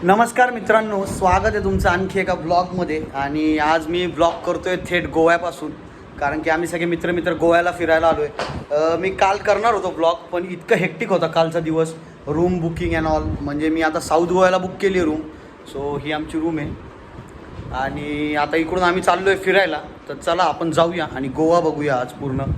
नमस्कार मित्रांनो, स्वागत आहे तुमचं आणखी एका ब्लॉगमध्ये. आणि आज मी ब्लॉग करतोय थेट गोव्यापासून, कारण की आम्ही सगळे मित्र गोव्याला फिरायला आलो आहे. मी काल करणार होतो ब्लॉग, पण इतकं हेक्टिक होता कालचा दिवस. रूम बुकिंग अँड ऑल, म्हणजे मी आता साऊथ गोव्याला बुक केली आहे रूम. सो ही आमची रूम आहे आणि आता इकडून आम्ही चाललो आहे फिरायला. तर चला आपण जाऊया आणि गोवा बघूया आज पूर्ण.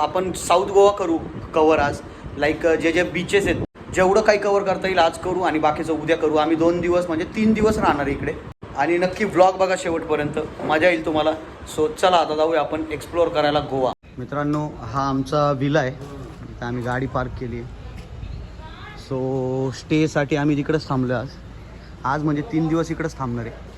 आपण साऊथ गोवा करू कवर आज. लाईक जे जे बीचेस आहेत, जेवढं काही कवर करता येईल आज करू आणि बाकीचं उद्या करू. आम्ही 2 दिवस म्हणजे 3 दिवस राहणार इकडे. आणि नक्की व्लॉग बघा शेवटपर्यंत, मजा येईल तुम्हाला. सो चला आता जाऊया आपण एक्सप्लोअर करायला गोवा. मित्रांनो, हा आमचा विला आहे, इथं आम्ही गाडी पार्क केली आहे. सो स्टेसाठी आम्ही तिकडेच थांबलो आज म्हणजे 3 दिवस इकडेच थांबणार आहे.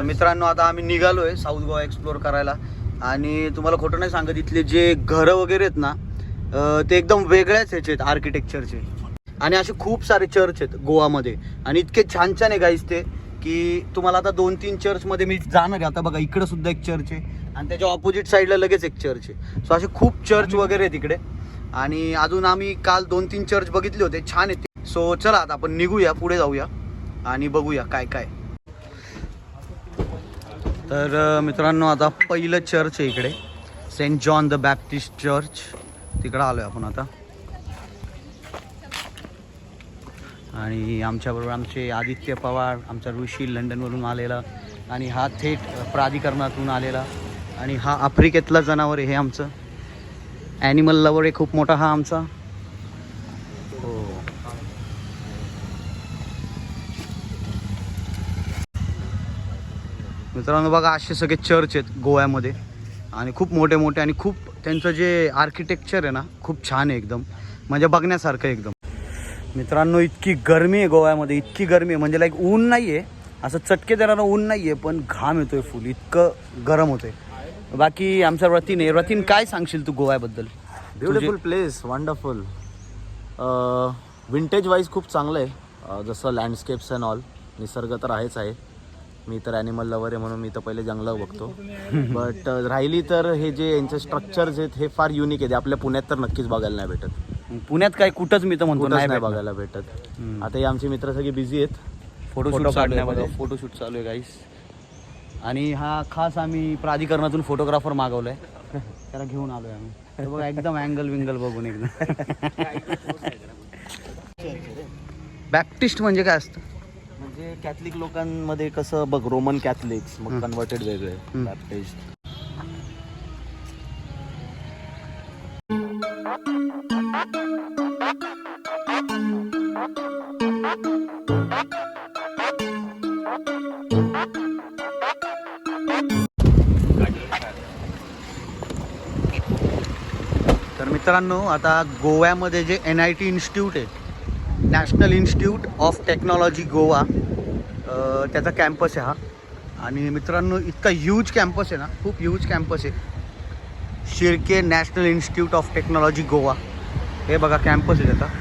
मित्रांनो, आता आम्ही निघालो आहे साऊथ गोवा एक्सप्लोअर करायला. आणि तुम्हाला खोटं नाही सांगत, इथले जे घरं वगैरे आहेत ना, ते एकदम वेगळ्याच ह्याचे आहेत आर्किटेक्चरचे. आणि असे खूप सारे चर्च आहेत गोवामध्ये आणि इतके छान छान आहे गाईस ते, की तुम्हाला आता 2-3 चर्चमध्ये मी जाणार आहे. आता बघा, इकडं सुद्धा एक चर्च आहे आणि त्याच्या ऑपोजिट साईडला लगेच एक चर्च आहे. सो असे खूप चर्च वगैरे आहेत इकडे. आणि अजून आम्ही काल 2-3 चर्च बघितले होते, छान आहेत ते. सो चला आता आपण निघूया, पुढे जाऊया आणि बघूया काय काय. तर मित्रांनो, आता पहिलं चर्च आहे इकडे, saint John the Baptist church. तिकडं आलो आहे आपण आता. आणि आमच्याबरोबर आमचे आदित्य पवार, आमचा ऋषी लंडनवरून आलेला, आणि हा थेट प्राधिकरणातून आलेला. आणि हा आफ्रिकेतला जनावर आहे, हे आमचं ॲनिमल लवर आहे खूप मोठा हा आमचा. हो, मित्रांनो बघा, असे सगळे चर्च आहेत गोव्यामध्ये आणि खूप मोठे मोठे. आणि खूप त्यांचं जे आर्किटेक्चर आहे ना, खूप छान आहे एकदम, म्हणजे बघण्यासारखं एकदम. मित्रांनो, इतकी गरमी आहे गोव्यामध्ये, इतकी गरमी आहे म्हणजे लाईक ऊन नाही आहे, असं चटके देणारं ऊन नाही आहे, पण घाम येतोय फुल, इतकं गरम होतंय. बाकी आमचा रतीन आहे. रतीन, काय सांगशील तू गोव्याबद्दल? Beautiful place, wonderful. Vintage wise खूप चांगलं आहे, जसं लँडस्केप्स अँड ऑल. निसर्ग तर आहेच आहे. मी तर ॲनिमल लवर आहे म्हणून मी तर पहिले जंगलं बघतो. बट राहिली तर हे जे यांचे स्ट्रक्चर्स आहेत हे फार युनिक आहे. आपल्या पुण्यात तर नक्कीच बघायला नाही भेटत. पुण्यात काय कुठंच मी तर म्हणतो नाही बघायला भेटत. आता हे आमचे मित्र सगळे बिझी आहेत फोटोशूट काढण्यामध्ये. फोटोशूट चालू आहे गाईस. आणि हा खास आम्ही प्राधिकरणातून फोटोग्राफर मागवलाय, त्याला घेऊन आलोय आम्ही. बघा, एकदम अँगल विंगल बघून एकदम. बॅप्टिस्ट म्हणजे काय असतं? म्हणजे कॅथलिक लोकांमध्ये कसं बघ, रोमन कॅथलिक्स, मग कन्वर्टेड वेगळे, बॅप्टिस्ट. तर मित्रांनो, आता गोव्यामध्ये जे NIT इन्स्टिट्यूट आहे, national institute of technology Goa, त्याचा कॅम्पस आहे हा. आणि मित्रांनो, इतका ह्यूज कॅम्पस आहे ना, खूप ह्यूज कॅम्पस आहे. Shirke national institute of technology Goa, हे बघा कॅम्पस आहे त्याचा.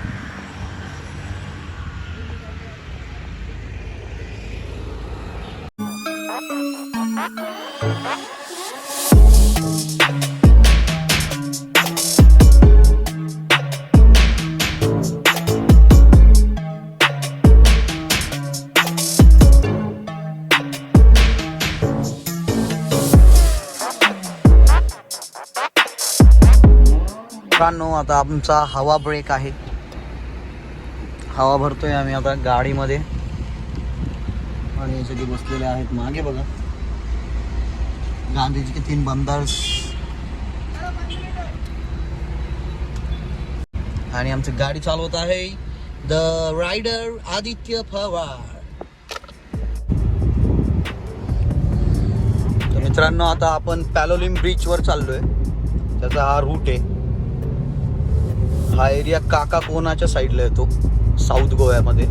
आता आमचा हवा ब्रेक आहे, हवा भरतोय आम्ही आता गाडीमध्ये. आणि सगळे बसलेले आहेत मागे बघा, गांधीजी के 3 बंदर्स. आणि आमची गाडी चालवत आहे द रायडर आदित्य पवार. तर मित्रांनो, आता आपण पॅलोलिम ब्रिजवर चाललोय, त्याचा हा रूट आहे. हा एरिया काकाकोनाच्या साईडला येतो साऊथ गोव्यामध्ये.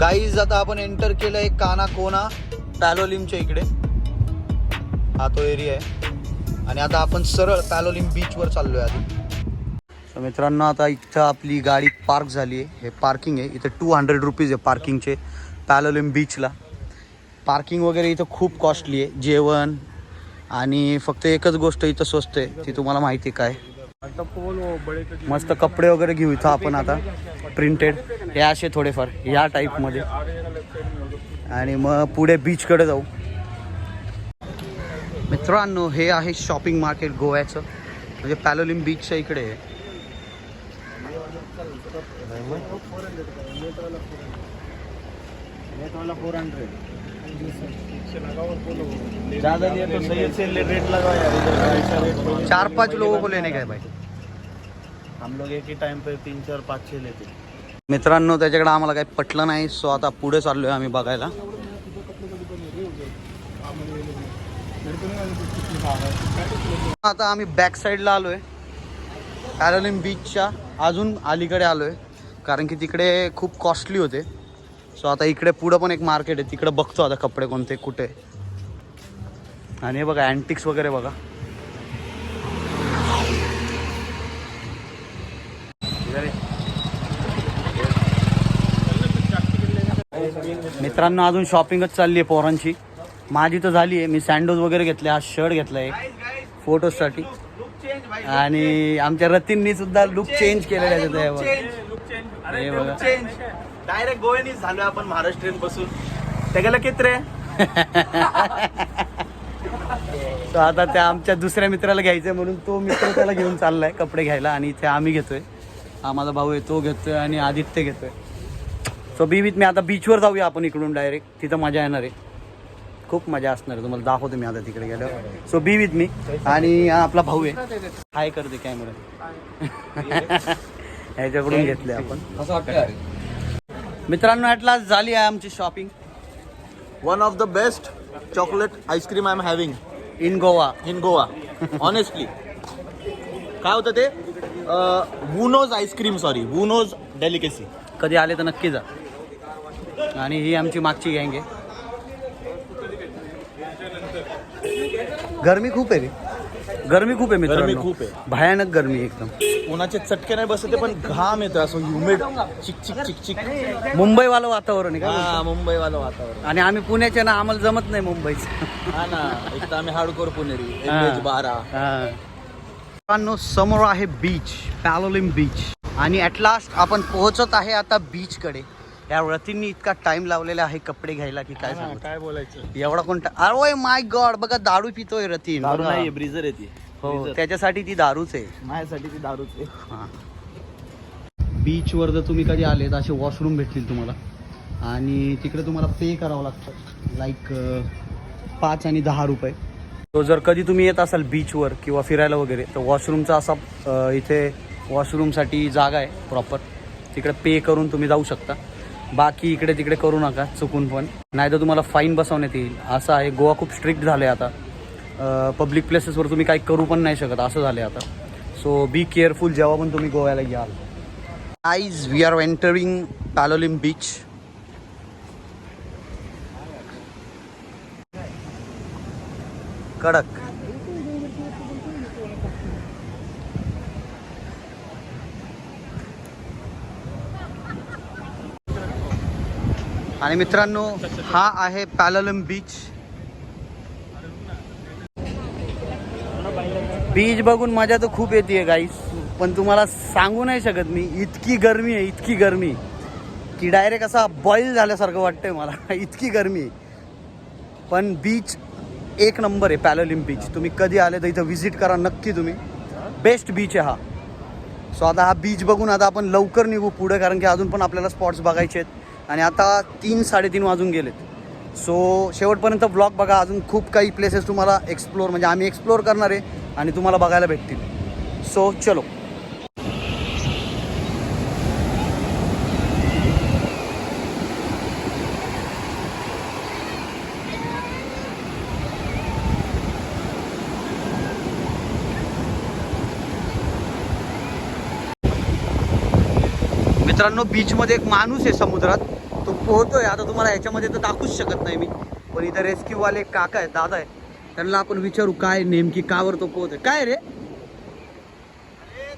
गाईज, आता आपण एंटर केलंय कानाकोना पॅलोलिमच्या इकडे. हा तो एरिया आहे आणि आता आपण सरळ पॅलोलिम बीचवर चाललो आहे आधी. तर मित्रांनो आता इथं आपली गाडी पार्क झाली आहे. हे पार्किंग आहे. इथं 200 रुपीज आहे पार्किंगचे पॅलोलिम बीचला. पार्किंग वगैरे इथं खूप कॉस्टली आहे. जेवण आणि फक्त एकच गोष्ट इथं स्वस्त आहे, ती तुम्हाला माहिती आहे काय. मस्त कपडे वगैरे घेऊ इथं आपण आता प्रिंटेड हे असे थोडेफार या टाईपमध्ये आणि मग पुढे बीचकडे जाऊ. मित्रांनो हे आहे शॉपिंग मार्केट गोव्याचं, म्हणजे पॅलोलिम बीचच्या इकडे आहे. चार पाच लोगों को लेने गए भाई, हम लोग एक ही टाइम पे 3 4 5 6 लेते. मित्रांनो त्याच्याकडे आम्हाला काही पटलं नाही, सो आता पुढे चाललोय आम्ही बघायला. आता आम्ही बॅक साईडला आलोय पॅलोलिम बीचच्या अजून अलीकडे आलोय, कारण की तिकडे खूप कॉस्टली होते. सो आता इकडे पुढं पण एक मार्केट आहे, तिकडे बघतो आता कपडे कोणते कुठे. आणि हे बघा अँटिक्स वगैरे बघा. मित्रांनो अजून शॉपिंगच चालली आहे पोरांची. माझी तर झाली आहे. मी सँडोज वगैरे घेतले, हा शर्ट घेतला आहे फोटोसाठी. आणि आमच्या रतींनी सुद्धा लुक चेंज केलेला आहे. डायरेक्ट गोव्यानीच झालोय आपण महाराष्ट्रीयन बसून. त्याला किती रे. तर आता त्या आमच्या दुसऱ्या मित्राला घ्यायचंय म्हणून तो मित्र त्याला घेऊन चाललाय कपडे घ्यायला. आणि इथे आम्ही घेतोय, हा माझा भाऊ आहे तो घेतोय आणि आदित्य घेतोय. So B with me. आता बीचवर जाऊया आपण इकडून डायरेक्ट, तिथं मजा येणार आहे, खूप मजा असणार आहे. तुम्हाला दाखवतो मी आता तिकडे गेल्यावर. So B with me. आणि हा आपला भाऊ आहे, हाय करते कॅमेरा. ह्याच्याकडून घेतले आपण. मित्रांनो ॲट लास्ट झाली आहे आमची shopping. One of the best chocolate ice cream I am having in Goa. In Goa honestly. काय होतं ते वुनोज आईस्क्रीम, सॉरी वुनोज डेलिकेसी. कधी आले तर नक्की जा. आणि ही आमची मागची गँग आहे. गरमी खूप आहे रे, गरमी खूप आहे मित्रांनो, गरमी खूप आहे. भयानक गरमी आहे एकदम. उन्हाचे चटके नाही बसते, पण घाम येतो असं ह्युमिड चिक चिक चिक चिक. मुंबईवालं वातावरण आहे का. हा मुंबईवालं वातावरण. आणि आम्ही पुण्याचे ना, आम्हाला जमत नाही मुंबईचं. हा ना, एक तर आम्ही हार्डकोर पुणेरी. हा. बारा. मित्रांनो समोर आहे बीच, पॅलोलिम बीच. आणि ॲट लास्ट आपण पोहोचत आहे आता बीचकडे. या रतींनी इतका टाइम लावलेला आहे कपडे घ्यायला की काय सांगू. काय बोलायचं. एवढा कोणता. अरे माय गॉड, बघा दारू पितोय रतीन. दारू नाही, ब्रिजर येते. हो त्याच्यासाठी ती दारूच आहे. माझ्यासाठी ती दारूच आहे. हां. बीचवर जर तुम्ही कधी आले तर असे वॉशरूम भेटतील तुम्हाला. आणि तिकडे तुम्हाला पे करावं लागतं, लाईक 5 आणि 10 रुपये. तो जर कधी तुम्ही येत असाल बीचवर किंवा फिरायला वगैरे, तर वॉशरूमचा असा इथे वॉशरूमसाठी जागा आहे प्रॉपर, तिकडे पे करून तुम्ही जाऊ शकता. बाकी इकडे तिकडे करू नका चुकून पण, नाही तर तुम्हाला फाईन बसवण्यात येईल. असं आहे, गोवा खूप स्ट्रिक्ट झालं आहे आता. पब्लिक प्लेसेसवर तुम्ही काही करू पण नाही शकत, असं झालं आहे आता. सो बी केअरफुल जेव्हा पण तुम्ही गोव्याला याल. Guys we are entering Palolem beach. कडक. आणि मित्रांनो हा आहे पॅलोलिम बीच. बीच बघून मजा तर खूप येते गाईस, पण तुम्हाला सांगू नाही शकत मी, इतकी गरमी आहे, इतकी गरमी की डायरेक्ट असा बॉईल झाल्यासारखं वाटतंय मला. इतकी गरमी आहे. पण बीच एक नंबर आहे पॅलोलिम बीच. तुम्ही कधी आले तर इथं व्हिजिट करा नक्की तुम्ही. बेस्ट बीच आहे हा. सो आता हा बीच बघून आता आपण लवकर निघू पुढे, कारण की अजून पण आपल्याला स्पॉट्स बघायचे आहेत. आणि आता 3-3:30 वाजून गेलेत. सो शेवटपर्यंत ब्लॉग बघा, अजून खूप काही प्लेसेस तुम्हाला एक्सप्लोर, म्हणजे आम्ही एक्सप्लोर करणार आहे आणि तुम्हाला बघायला भेटतील. सो चलो. मित्रांनो बीचमध्ये एक माणूस आहे समुद्रात, तो पोहतोय. आता तुम्हाला ह्याच्यामध्ये तर दाखवूच शकत नाही मी, पण इथं रेस्क्यूवाले काका आहेत, दादा आहे, त्यांना आपण विचारू काय नेमकी कावर तो पोहत आहे. काय रे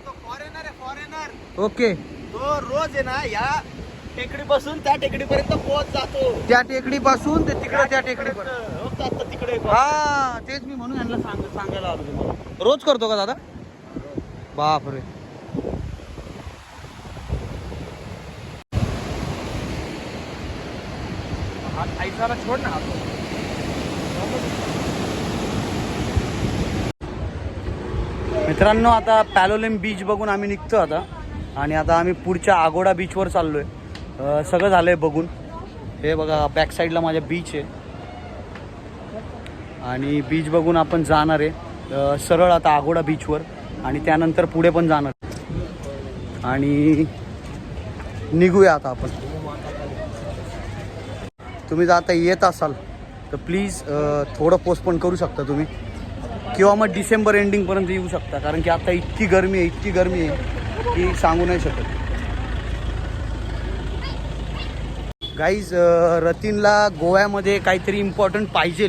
तो फॉरेनर आहे, फॉरेनर. ओके, तो रोज आहे ना या टेकडीपासून त्या टेकडीपर्यंत पोहोच जातो. त्या टेकडीपासून ते तिकडे त्या टेकडीपर्यंत. आता तिकडे हा तेच मी म्हणून यांना सांगायला आलो तुम्हाला. रोज करतो का दादा? बापरे. ऐसाला छोड ना. मित्रांनो, आता पॅलोलेम बीच बघून आम्ही निघतो आता. आणि आता आम्ही पुढच्या आगोडा बीचवर चाललो आहे. सगळं झालं आहे बघून. हे बघा बॅक साईडला माझ्या बीच आहे. आणि बीच बघून आपण जाणार आहे सरळ आता आगोडा बीचवर. आणि त्यानंतर पुढे पण जाणार. आणि निघूया आता आपण. तुम्ही जर आता येत असाल तर प्लीज थोडं पोस्टपोन करू शकता तुम्ही. किंवा मग डिसेंबर एंडिंगपर्यंत येऊ शकता. कारण की आता इतकी गरमी आहे की सांगू नाही शकत. गाईज, रतीनला गोव्यामध्ये काहीतरी इम्पॉर्टंट पाहिजे.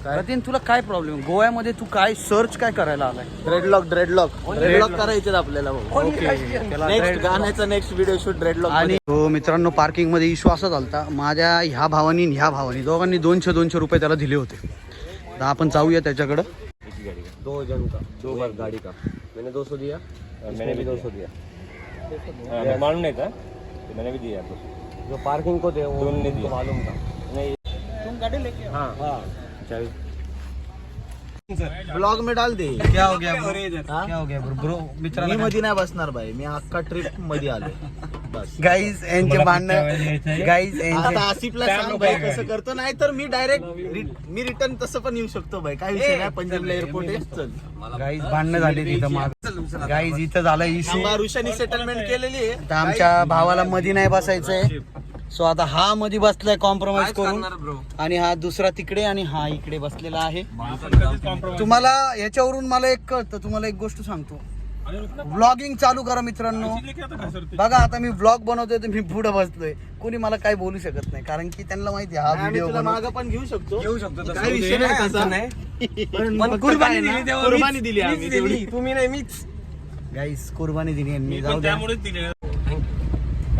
रतीन, तुला काय प्रॉब्लेम? गोव्यामध्ये तू काय सर्च काय करायला आलाय? ड्रेडलॉक करायचे आपल्याला. गाण्याचा नेक्स्ट व्हिडिओ शूट ड्रेडलॉक. आणि हो मित्रांनो, पार्किंग मध्ये इश्यू असा झालता. माझ्या ह्या भावानी ह्या भावानी दोघांनी 200 रुपये त्याला दिले होते. आता आपण जाऊया त्याच्याकडं. 2 जन का 2 बार गाड़ी का मैंने 200 दिया, मैंने भी 200 दिया. मालूम नहीं था, मैंने भी दिया. जो पार्किंग को थे वो नहीं दिया. मालूम था नहीं. तुम गाड़ी लेके हाँ चाबी ब्लॉग में डाल दे. क्या हो गया क्या हो गया ब्रो? मी मित्रांनो, मध्ये नाही बसणार भाई. मी अख्खा ट्रिप मध्ये आलोय बस. गाईज यांचे भांडणं. गाईज आता आसिफला सांग भाई कसं करतो. नाही तर मी डायरेक्ट मी रिटर्न तसं पण येऊ शकतो भाई. काय विषय नाही. पंजाबला एअरपोर्ट आहे. चल गाईज भांडणं झाली तिथं. माग गाईज इथं झालं इश्यू. ऋषानी सेटलमेंट केलेली आहे. आता आमच्या भावाला मध्ये नाही बसायचंय. सो आता हा मध्ये बसलाय कॉम्प्रोमाइज करून. आणि हा दुसरा तिकडे आणि हा इकडे बसलेला आहे. तुम्हाला याच्यावरून मला एक कळतं. तुम्हाला एक गोष्ट सांगतो. व्लॉगिंग चालू करा मित्रांनो. बघा आता मी व्लॉग बनवतोय तर मी पुढे बसलोय. कोणी मला काय बोलू शकत नाही. कारण की त्यांना माहिती आहे हा व्हिडिओ मागं पण घेऊ शकतो. काय विषय नाही तसा नाही. पण कुर्बानी दिली आम्ही तेवढी. तुम्ही नाही मीच. गाईस कुर्बानी दिली यांनी. जाऊ द्या.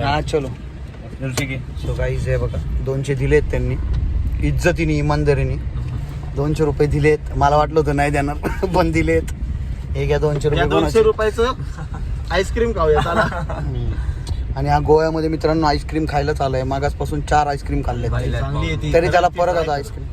हा चलो ठीक आहे. सो गाईज हे बघा 200 दिलेत त्यांनी. इज्जतीने इमानदारीने 200 रुपये दिलेत. मला वाटलं होतं नाही देणार पण दिलेत. हे घ्या 200 रुपये. 200 रुपयाचं आईस्क्रीम खाऊया चला. आणि हा गोव्यामध्ये मित्रांनो आईस्क्रीम खायला चालू मागासपासून 4 आईस्क्रीम खाल्ले तरी त्याला परत आता आईस्क्रीम.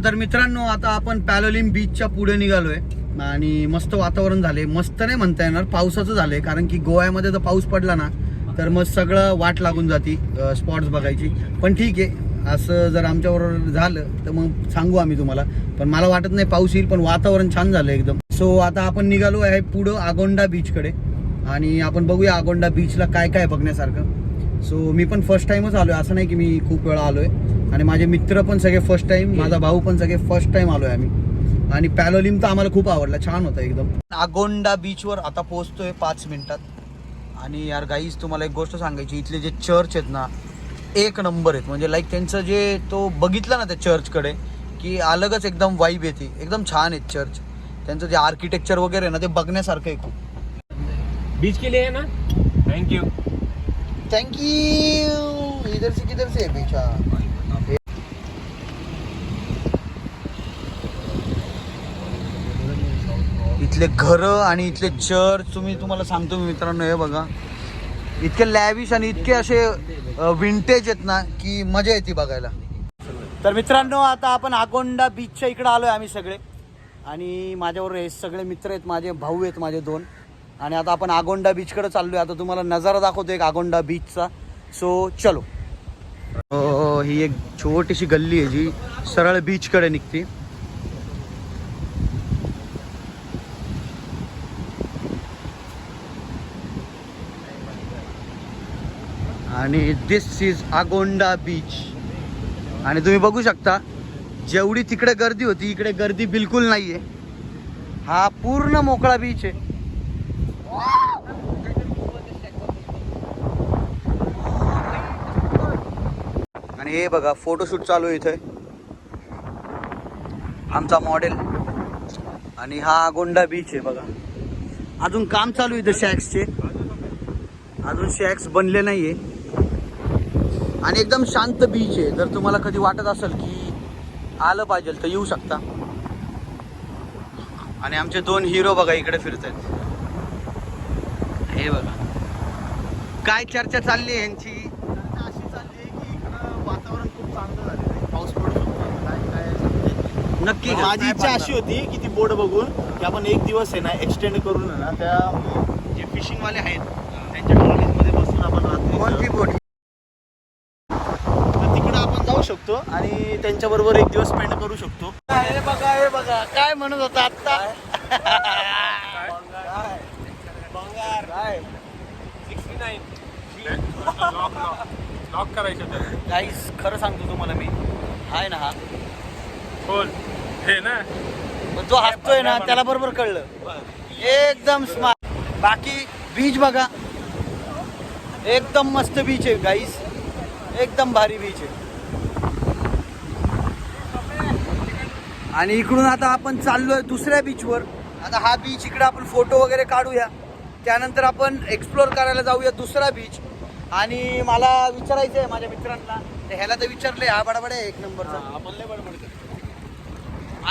तर मित्रांनो, आता आपण पॅलोलिम बीचच्या पुढे निघालोय. आणि मस्त वातावरण झाले. मस्त नाही म्हणता येणार, पावसाचं झालंय. कारण की गोव्यामध्ये जर पाऊस पडला ना तर मग सगळं वाट लागून जाती स्पॉट्स बघायची. पण ठीक आहे, असं जर आमच्याबरोबर झालं तर मग सांगू आम्ही तुम्हाला. पण मला वाटत नाही पाऊस येईल. पण वातावरण छान झालं एकदम. सो आता आपण निघालो आहे पुढं आगोंडा बीचकडे. आणि आपण बघूया आगोंडा बीचला काय काय बघण्यासारखं. सो मी पण फर्स्ट टाइमच आलोय. असं नाही की मी खूप वेळा आलोय. आणि माझे मित्र पण सगळे फर्स्ट टाइम, माझा भाऊ पण सगळे फर्स्ट टाइम आलोय आम्ही. आणि पॅलोलिम तर आम्हाला खूप आवडला, छान होता एकदम. आगोंडा बीचवर आता पोहोचतोय 5 मिनिटात. आणि यार गाईज, तुम्हाला एक गोष्ट सांगायची. इथले जे चर्च आहेत ना, 1 नंबर आहेत. म्हणजे लाईक त्यांचं जे तो बघितलं ना त्या चर्चकडे की अलगच एकदम वाईब येते. एकदम छान आहेत चर्च. त्यांचं जे आर्किटेक्चर वगैरे ना ते बघण्यासारखं आहे खूप. बीच के लिए है ना. Thank you. इधर से किधर से बीच. इथले घरं आणि इथले चर्च तुम्हाला सांगतो मी मित्रांनो. हे बघा इतके लॅविश आणि इतके असे विंटेज आहेत ना की मजा येते बघायला. तर मित्रांनो, आता आपण आगोंडा बीचच्या इकडे आलोय आम्ही सगळे. आणि माझ्याबरोबर हे सगळे मित्र आहेत, माझे भाऊ आहेत माझे 2. आणि आता आपण आगोंडा बीचकडे चाललोय. आता तुम्हाला नजारा दाखवतो एक आगोंडा बीचचा. सो चलो. ही एक छोटीशी गल्ली आहे जी सरळ बीचकडे निघते. आणि दिस इज आगोंडा बीच. आणि तुम्ही बघू शकता जेवढी तिकडे गर्दी होती इकडे गर्दी बिलकुल नाहीये. हा पूर्ण मोकळा बीच आहे. आणि हे बघा फोटोशूट चालू आहे इथे. आमचा मॉडेल. आणि हा आगोंडा बीच आहे बघा. अजून काम चालू आहे इथे शॅक्सचे. अजून शॅक्स बनले नाहीये. आणि एकदम शांत बीच आहे. जर तुम्हाला कधी वाटत असेल की आलं पाहिजे तर येऊ शकता. आणि आमचे 2 हिरो बघा इकडे फिरत आहेत. हे बघा काय चर्चा चालली आहे यांची. अशी चालली आहे की इकडं वातावरण खूप चांगलं झालेलं आहे. पाऊस पडू शकतो. काय समजेल नाही. नक्की का? माझी इच्छा अशी होती की ती बोट बघून की आपण एक दिवस आहे ना एक्सटेंड करून आहे ना त्या जे फिशिंगवाले आहेत त्यांच्या ट्रॉलीजमध्ये बसून आपण कोणती रात्री बोट? तिकडं आपण जाऊ शकतो आणि त्यांच्याबरोबर एक दिवस स्पेंड करू शकतो. हे बघा हे बघा काय म्हणत होता आत्ता. लॉक करायचं त्याला. गाईस खरं सांगतो तुम्हाला मी. हाय ना हा खोल हे ना. पण जो हसतोय ना त्याला बरोबर कळलं. एकदम स्मार्ट. बाकी बीच बघा एकदम मस्त बीच आहे गाईस. एकदम भारी बीच आहे. आणि इकडून आता आपण चाललोय दुसऱ्या बीचवर. आता हा बीच इकडे आपण फोटो वगैरे काढूया. त्यानंतर आपण एक्सप्लोर करायला जाऊया दुसरा बीच. आणि मला विचारायचं आहे माझ्या मित्रांना. तर ह्याला तर विचारलंय. हा बडाबड आहे एक नंबरचा. आपण लय बडबड करतो.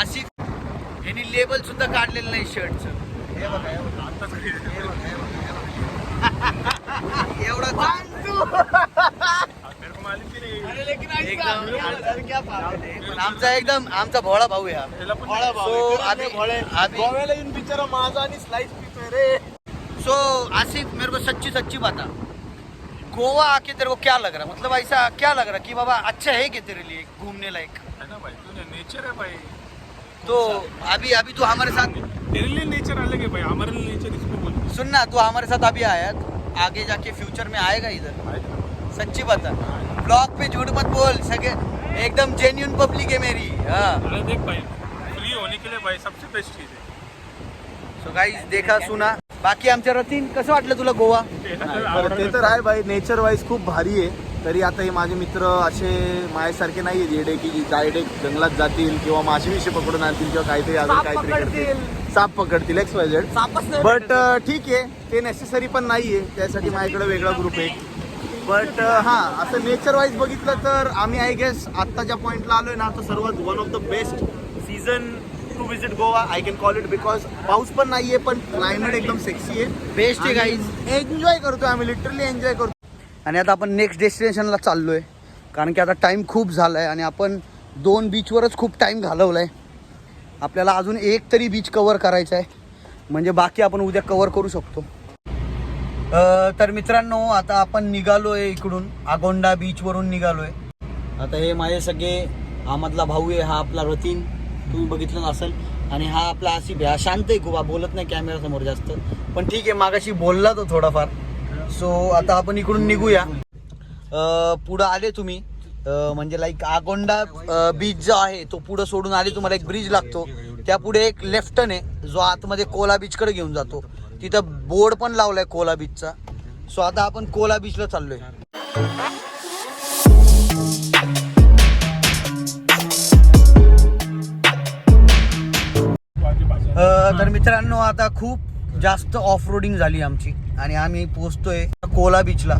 अशी यांनी लेबल सुद्धा काढलेलं नाही शर्टचं. हे बघा एवढा आमचा भोळा भाऊ आहे माझा आणि स्लाइस पितोय रे. सो आसिफ मेरे को सच्ची सच्ची बता गोवा आके तेरे को क्या लग रहा, मतलब ऐसा क्या लग रहा कि बाबा अच्छा है क्या तेरे लिए घूमने लायक? है ना भाई, तूने नेचर है भाई. तो अभी अभी तू हमारे साथ तेरे लिए नेचर अलग है भाई, हमारे लिए नेचर इसको बोलते सुन ना, तू हमारे साथ अभी आया, आगे जाके फ्यूचर में आएगा इधर? हैं. सच्ची बता, ब्लॉग पे झूठ मत बोल सके, एकदम जेन्युइन पब्लिक है मेरी. हाँ अरे देख भाई, फ्री होने के लिए भाई सबसे बेस्ट चीज है. सो गाइस देखा सुना. बाकी आमच्या रतीन कसं वाटलं तुला गोवा? ते तर आहे भाई, नेचर वाईज खूप भारी आहे. तरी आता हे माझे मित्र असे माझ्यासारखे नाही आहेत येडे की डायरेक्ट जंगलात जातील किंवा मासे विषय पकडून आणतील किंवा काहीतरी अजून काहीतरी करतील, साप पकडतील XYZ. बट ठीक आहे, ते नेसेसरी पण नाही आहे. त्यासाठी माझ्याकडे वेगळा ग्रुप आहे. बट हां, असं नेचर वाईज बघितलं तर आम्ही आय गेस आत्ता ज्या पॉईंटला आलोय ना, तो सर्वात one of the best season two visit Goa I can call it. Because पाऊस पण नाहीये, पण क्लायमेट एकदम सेक्सी आहे, बेस्ट आहे गाईज. एन्जॉय करतोय आम्ही, लिटरली एन्जॉय करतो. आणि आता आपण नेक्स्ट डेस्टिनेशनला चाललो आहे, कारण की आता टाईम खूप झाला आहे आणि आपण 2 बीचवरच खूप टाईम घालवला आहे. आपल्याला अजून एक तरी बीच कवर करायचा आहे, म्हणजे बाकी आपण उद्या कवर करू शकतो. तर मित्रांनो, आता आपण निघालो आहे इकडून, आगोंडा बीचवरून निघालो आहे. आता हे माझे सगळे, हा मधला भाऊ आहे, हा आपला रतीन, तुम्ही बघितलं असेल. आणि हा आपला आसिफ आहे, हा शांत आहे खूप, हा बोलत नाही कॅमेरासमोर जास्त, पण ठीक आहे, मागाशी बोलला तो थोडाफार. सो आता आपण इकडून निघूया. पुढं आले तुम्ही, म्हणजे लाईक आगोंडा बीच जो आहे तो पुढं सोडून आले, तुम्हाला एक ब्रिज लागतो, त्या पुढे एक लेफ्ट टर्न आहे जो आतमध्ये कोला बीचकडे घेऊन जातो. तिथं बोर्ड पण लावलाय कोला बीचचा. सो आता आपण कोला बीचला चाललोय. तर मित्रांनो, आता खूप जास्त ऑफ रोडिंग झाली आमची आणि आम्ही पोहोचतोय कोला बीचला.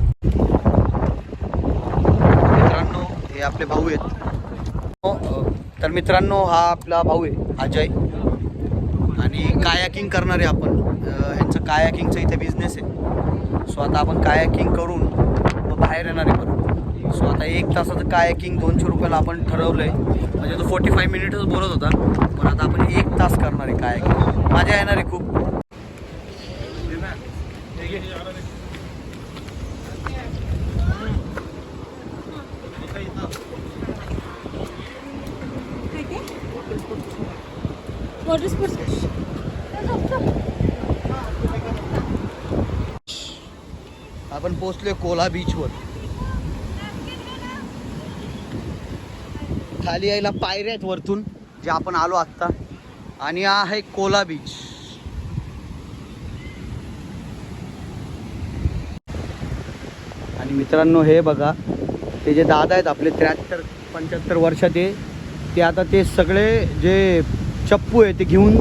मित्रांनो, हे आपले भाऊ आहेत. तर मित्रांनो, हा आपला भाऊ आहे अजय, आणि कायाकिंग करणार आहे आपण. ह्यांचं कायाकिंगचं इथे बिझनेस आहे. सो आता आपण कायाकिंग करून मग बाहेर येणार आहे परत. सो आता 1 तासाचं कायाकिंग 200 रुपयाला आपण ठरवलं आहे. म्हणजे तो 45 मिनिटच बोलत होता, पण आता आपण 1 तास करणार आहे कायाकिंग. मजा येणार आहे खूप. आपण पोहोचलोय कोला बीचवर. खाली यायला पायऱ्या आहेत वरतून, जे आपण आलो आत्ता. आणि हा आहे कोला बीच. आणि मित्रांनो हे बघा, ते जे दादा आहेत आपले 73-75 वर्षाचे, ते आता ते सगळे जे चप्पू आहे ते घेऊन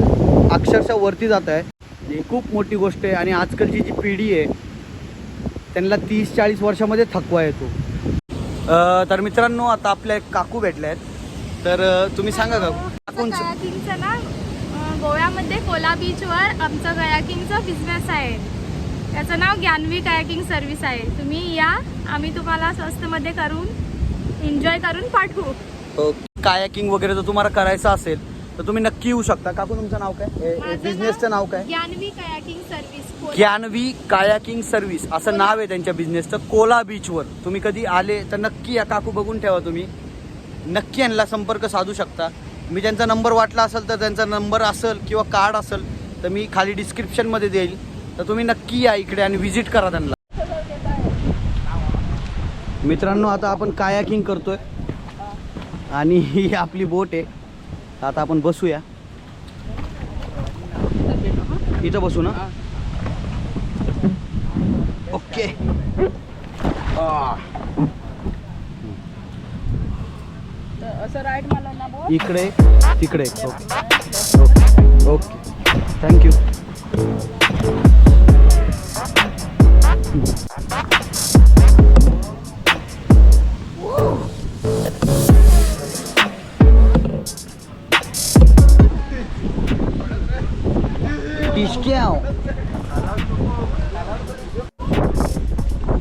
अक्षरशः वरती जात आहे. ही खूप मोठी गोष्ट आहे. आणि आजकालची जी पिढी आहे त्यांना 30-40 वर्षामध्ये थकवा येतो. तर मित्रांनो आता आपल्या एक काकू भेटल्या आहेत, तर तुम्ही सांगा का काकूंचं. कयाकिंगचं ना गोव्यामध्ये कोला बीचवर आमचं कयाकिंगचं बिझनेस आहे. त्याचं नाव ज्ञानवी कयाकिंग सर्व्हिस आहे. तुम्ही या, आम्ही तुम्हाला स्वस्तमध्ये करून एन्जॉय करून पाठवू. कायाकिंग वगैरे जर तुम्हाला करायचं असेल तर तुम्ही नक्की येऊ शकता. काकू तुमचं नाव काय, बिझनेसचं नाव काय? Gyanvi kayaking service. Gyanvi kayaking service असं नाव आहे त्यांच्या बिझनेसचं. कोला बीचवर तुम्ही कधी आले तर नक्की या. काकू बघून ठेवा, तुम्ही नक्की यांना संपर्क साधू शकता. मी त्यांचा नंबर वाटला असेल तर त्यांचा नंबर असेल किंवा कार्ड असेल तर मी खाली डिस्क्रिप्शनमध्ये देईल. तर तुम्ही नक्की या इकडे आणि व्हिजिट करा त्यांना. मित्रांनो आता आपण कायाकिंग करतोय आणि ही आपली बोट आहे. आता आपण बसूया, इथं बसू ना. ओके. इकडे तिकडे. Okay okay, thank you.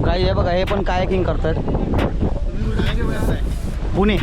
काय हे बघा, हे पण कायाकिंग करतात. पुणे.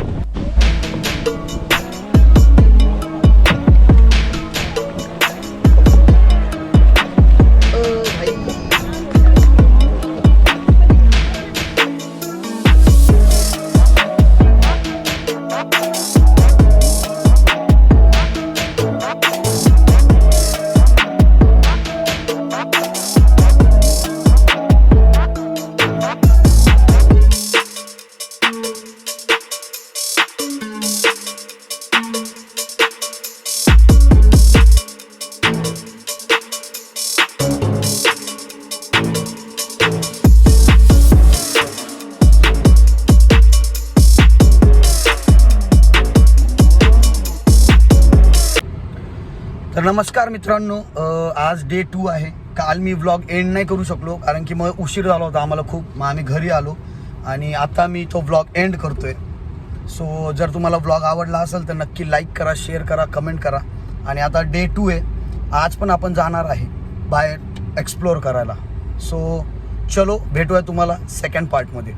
तर नमस्कार मित्रांनो, आज डे 2 आहे. काल मी व्लॉग एंड नाही करू शकलो कारण की मग उशीर झाला होता आम्हाला खूप. मग आम्ही घरी आलो आणि आता मी तो व्लॉग एंड करतोय. सो जर तुम्हाला व्लॉग आवडला असेल तर नक्की लाईक करा, शेअर करा, कमेंट करा. आणि आता डे 2 आहे, आज पण आपण जाणार आहे बाहेर एक्सप्लोअर करायला. सो चलो भेटूया तुम्हाला सेकंड पार्टमध्ये.